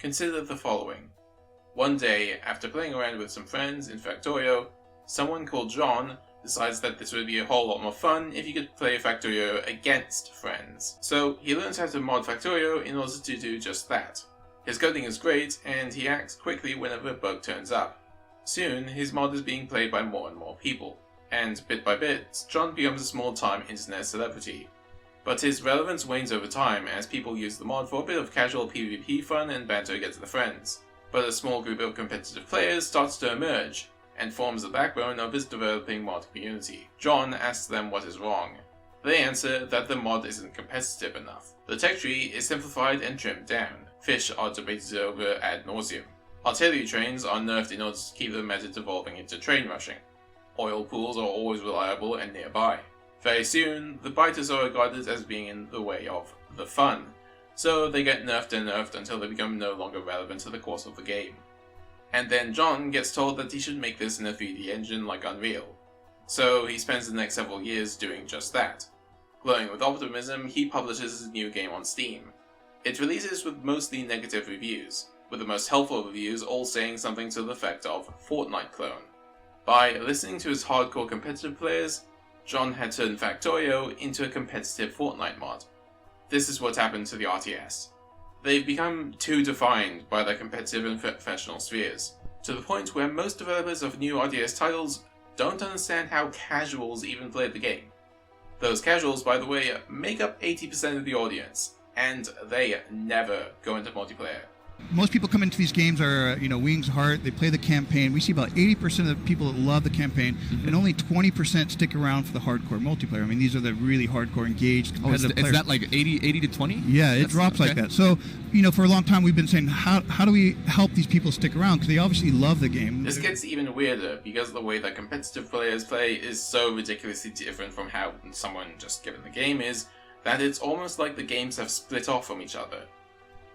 Consider the following. One day, after playing around with some friends in Factorio, someone called John decides that this would be a whole lot more fun if you could play Factorio against friends. So he learns how to mod Factorio in order to do just that. His coding is great, and he acts quickly whenever a bug turns up. Soon, his mod is being played by more and more people, and bit by bit, John becomes a small-time internet celebrity. But his relevance wanes over time as people use the mod for a bit of casual PvP fun and banter against their friends. But a small group of competitive players starts to emerge, and forms the backbone of his developing mod community. John asks them what is wrong. They answer that the mod isn't competitive enough. The tech tree is simplified and trimmed down. Fish are debated over ad nauseum. Artillery trains are nerfed in order to keep the meta devolving into train rushing. Oil pools are always reliable and nearby. Very soon, the biters are regarded as being in the way of the fun, so they get nerfed and nerfed until they become no longer relevant to the course of the game. And then John gets told that he should make this in a 3D engine like Unreal. So he spends the next several years doing just that. Glowing with optimism, he publishes his new game on Steam. It releases with mostly negative reviews, with the most helpful reviews all saying something to the effect of Fortnite clone. By listening to his hardcore competitive players, John had turned Factorio into a competitive Fortnite mod. This is what happened to the RTS. They've become too defined by their competitive and professional spheres, to the point where most developers of new RTS titles don't understand how casuals even play the game. Those casuals, by the way, make up 80% of the audience, and they never go into multiplayer. Most people come into these games are, wings heart. They play the campaign. We see about 80% of the people that love the campaign, and only 20% stick around for the hardcore multiplayer. I mean, these are the really hardcore, engaged, competitive players. Is that like 80 to 20? Yeah, it drops like that. So, for a long time we've been saying, how do we help these people stick around? Because they obviously love the game. This gets even weirder because the way that competitive players play is so ridiculously different from how someone just given the game is, that it's almost like the games have split off from each other.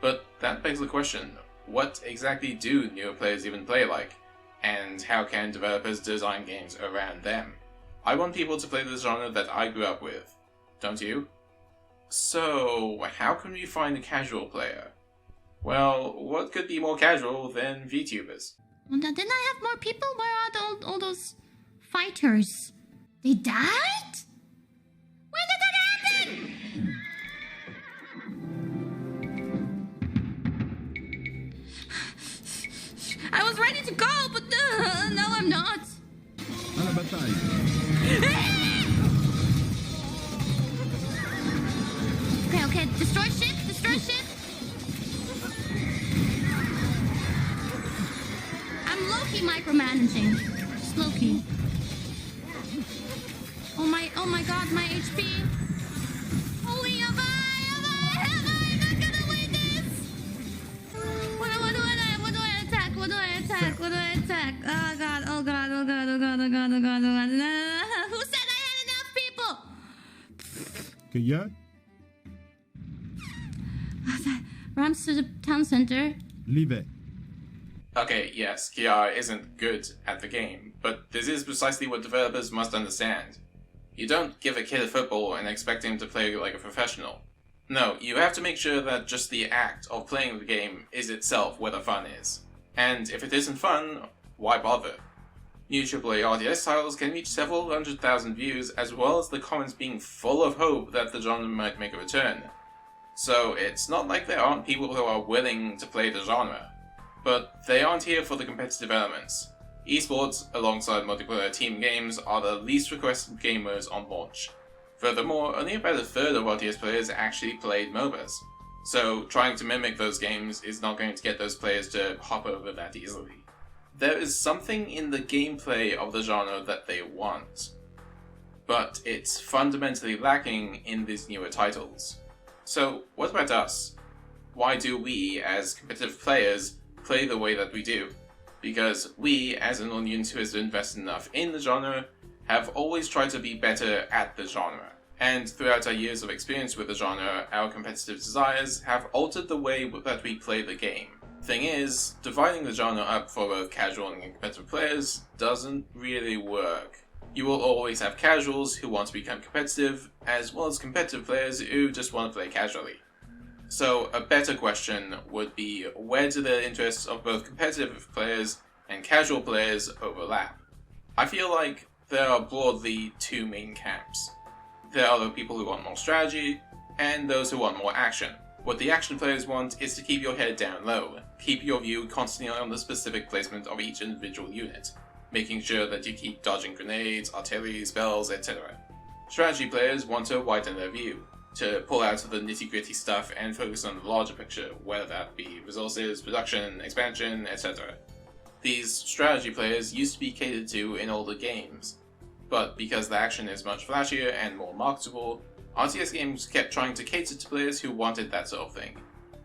But that begs the question, what exactly do newer players even play like? And how can developers design games around them? I want people to play the genre that I grew up with, don't you? So, how can we find a casual player? Well, what could be more casual than VTubers? Well, didn't I have more people? Where are all those fighters? They died? When did that happen? I was ready to go, but no, I'm not. Alla battaglia. Okay, destroy ship. I'm low-key micromanaging. Just low-key. Oh my god, my HP. Holy, am I not gonna win this? What do I attack? What do I attack? Oh god. Who said I had enough people? Kaya? Ramps to the town center. Leave it. Okay, yes, Kiara isn't good at the game, but this is precisely what developers must understand. You don't give a kid a football and expect him to play like a professional. No, you have to make sure that just the act of playing the game is itself where the fun is. And if it isn't fun, why bother? New AAA RTS titles can reach several 100,000 views, as well as the comments being full of hope that the genre might make a return. So it's not like there aren't people who are willing to play the genre, but they aren't here for the competitive elements. Esports, alongside multiplayer team games, are the least requested gamers on launch. Furthermore, only about a third of RTS players actually played MOBAs, so trying to mimic those games is not going to get those players to hop over that easily. There is something in the gameplay of the genre that they want, but it's fundamentally lacking in these newer titles. So what about us? Why do we, as competitive players, play the way that we do? Because we, as an audience who has invested enough in the genre, have always tried to be better at the genre. And throughout our years of experience with the genre, our competitive desires have altered the way that we play the game. Thing is, dividing the genre up for both casual and competitive players doesn't really work. You will always have casuals who want to become competitive, as well as competitive players who just want to play casually. So a better question would be, where do the interests of both competitive players and casual players overlap? I feel like there are broadly two main camps. There are the people who want more strategy, and those who want more action. What the action players want is to keep your head down low, keep your view constantly on the specific placement of each individual unit, making sure that you keep dodging grenades, artillery, spells, etc. Strategy players want to widen their view, to pull out the nitty-gritty stuff and focus on the larger picture, whether that be resources, production, expansion, etc. These strategy players used to be catered to in older games, but because the action is much flashier and more marketable, RTS games kept trying to cater to players who wanted that sort of thing,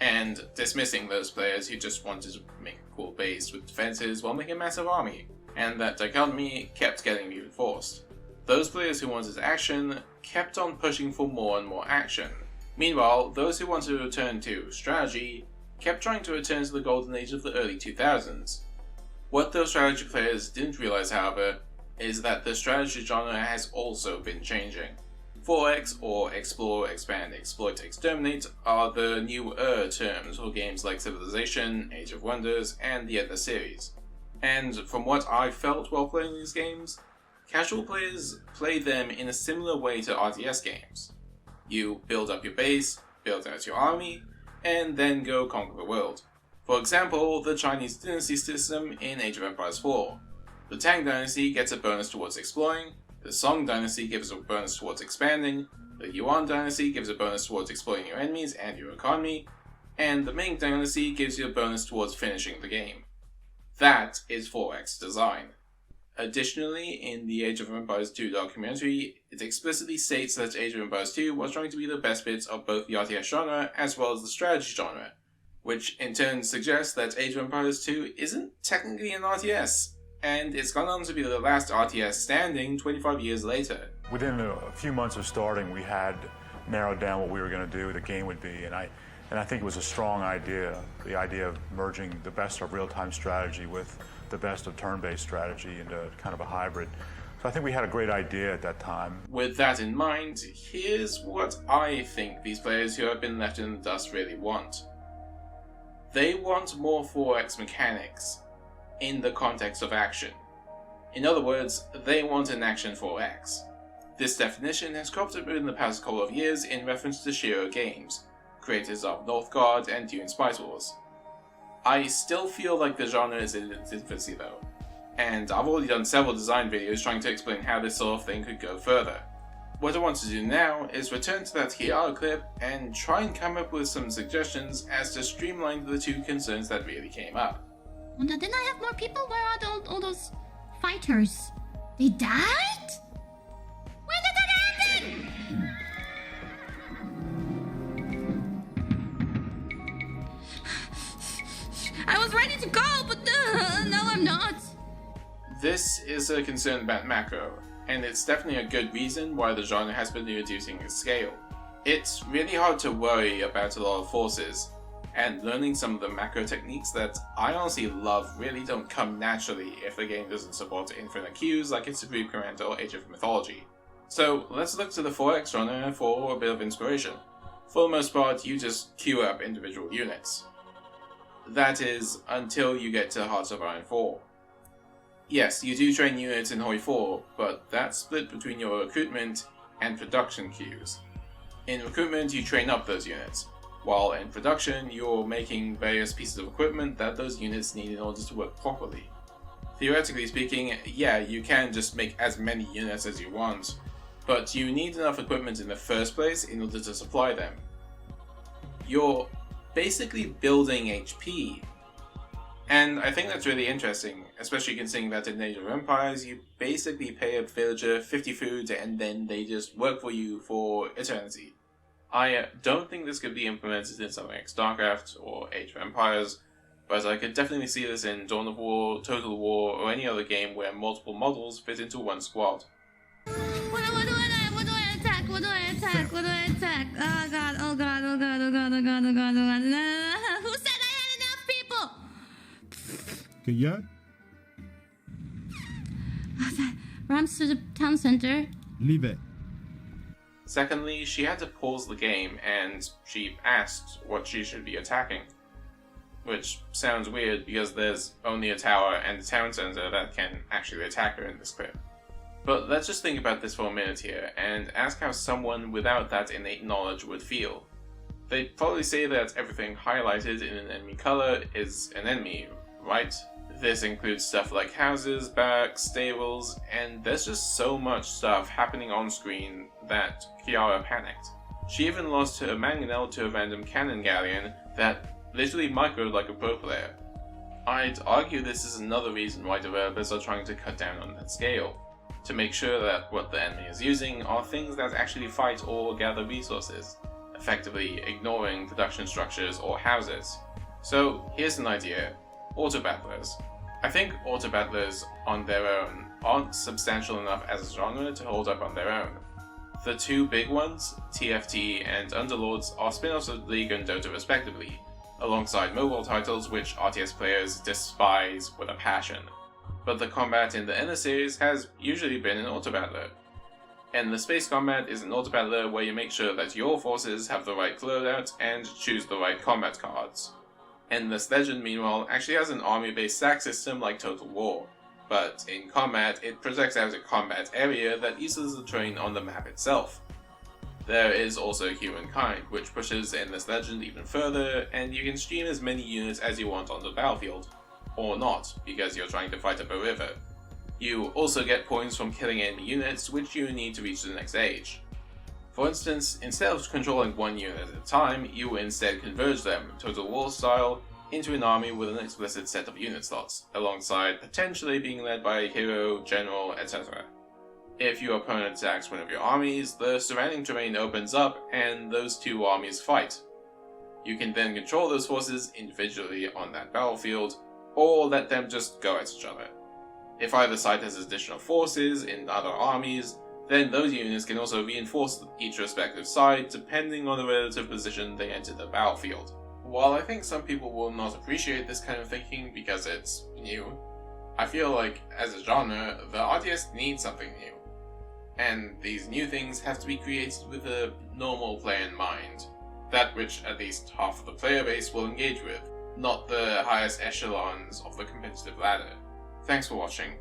and dismissing those players who just wanted to make a cool base with defenses while making a massive army, and that dichotomy kept getting reinforced. Those players who wanted action kept on pushing for more and more action. Meanwhile, those who wanted to return to strategy kept trying to return to the golden age of the early 2000s. What those strategy players didn't realize, however, is that the strategy genre has also been changing. 4X, or Explore, Expand, Exploit, Exterminate, are the newer terms for games like Civilization, Age of Wonders, and the other series. And from what I felt while playing these games, casual players play them in a similar way to RTS games. You build up your base, build out your army, and then go conquer the world. For example, the Chinese dynasty system in Age of Empires 4. The Tang dynasty gets a bonus towards exploring, the Song dynasty gives a bonus towards expanding, the Yuan dynasty gives a bonus towards exploiting your enemies and your economy, and the Ming dynasty gives you a bonus towards finishing the game. That is 4X design. Additionally, in the Age of Empires 2 documentary, it explicitly states that Age of Empires 2 was trying to be the best bits of both the RTS genre as well as the strategy genre, which in turn suggests that Age of Empires 2 isn't technically an RTS, and it's gone on to be the last RTS standing 25 years later. Within a few months of starting, we had narrowed down what we were going to do, the game would be, and I think it was a strong idea, the idea of merging the best of real-time strategy with the best of turn-based strategy into kind of a hybrid. So I think we had a great idea at that time. With that in mind, here's what I think these players who have been left in the dust really want. They want more 4X mechanics in the context of action. In other words, they want an action 4X. This definition has cropped up in the past couple of years in reference to Shiro Games, creators of Northgard and Dune Spice Wars. I still feel like the genre is in its infancy though, and I've already done several design videos trying to explain how this sort of thing could go further. What I want to do now is return to that Kiara clip and try and come up with some suggestions as to streamline the two concerns that really came up. Well, didn't I have more people? Where are all those fighters? They died? When did that happen? I was ready to go, but now I'm not. This is a concern about macro, and it's definitely a good reason why the genre has been reducing its scale. It's really hard to worry about a lot of forces, and learning some of the macro techniques that I honestly love really don't come naturally if the game doesn't support infinite queues like in Supreme Command or Age of Mythology. So let's look to the 4X genre for a bit of inspiration. For the most part, you just queue up individual units. That is, until you get to Hearts of Iron 4. Yes, you do train units in Hoi 4, but that's split between your recruitment and production queues. In recruitment, you train up those units, while in production, you're making various pieces of equipment that those units need in order to work properly. Theoretically speaking, yeah, you can just make as many units as you want, but you need enough equipment in the first place in order to supply them. You're basically building HP. And I think that's really interesting, especially considering that in Age of Empires, you basically pay a villager 50 food and then they just work for you for eternity. I don't think this could be implemented in something like StarCraft or Age of Empires, but I could definitely see this in Dawn of War, Total War, or any other game where multiple models fit into one squad. What do I attack? What do I attack? What do I attack? Oh god, oh god, oh god, oh god, oh god, oh god, oh god. Who said I had enough people? Kaya, Ramps to the town center. leave it. Secondly, she had to pause the game and she asked what she should be attacking. Which sounds weird because there's only a tower and a town center that can actually attack her in this clip. But let's just think about this for a minute here and ask how someone without that innate knowledge would feel. They'd probably say that everything highlighted in an enemy color is an enemy, right? This includes stuff like houses, barracks, stables, and there's just so much stuff happening on screen that Kiara panicked. She even lost her mangonel to a random cannon galleon that literally microed like a pro player. I'd argue this is another reason why developers are trying to cut down on that scale, to make sure that what the enemy is using are things that actually fight or gather resources, effectively ignoring production structures or houses. So here's an idea: auto-battlers. I think auto-battlers on their own aren't substantial enough as a genre to hold up on their own. The two big ones, TFT and Underlords, are spin-offs of League and Dota respectively, alongside mobile titles which RTS players despise with a passion. But the combat in the Inner series has usually been an auto-battler. And the space combat is an auto-battler where you make sure that your forces have the right loadout and choose the right combat cards. Endless Legend, meanwhile, actually has an army-based stack system like Total War, but in combat it projects out a combat area that eases the terrain on the map itself. There is also Humankind, which pushes Endless Legend even further, and you can stream as many units as you want on the battlefield. Or not, because you're trying to fight up a river. You also get points from killing enemy units, which you need to reach the next age. For instance, instead of controlling one unit at a time, you instead converge them, Total War style, into an army with an explicit set of unit slots, alongside potentially being led by a hero, general, etc. If your opponent attacks one of your armies, the surrounding terrain opens up and those two armies fight. You can then control those forces individually on that battlefield, or let them just go at each other. If either side has additional forces in other armies, then those units can also reinforce each respective side depending on the relative position they enter the battlefield. While I think some people will not appreciate this kind of thinking because it's new, I feel like, as a genre, the RTS needs something new. And these new things have to be created with a normal player in mind. That which at least half of the player base will engage with, not the highest echelons of the competitive ladder. Thanks for watching.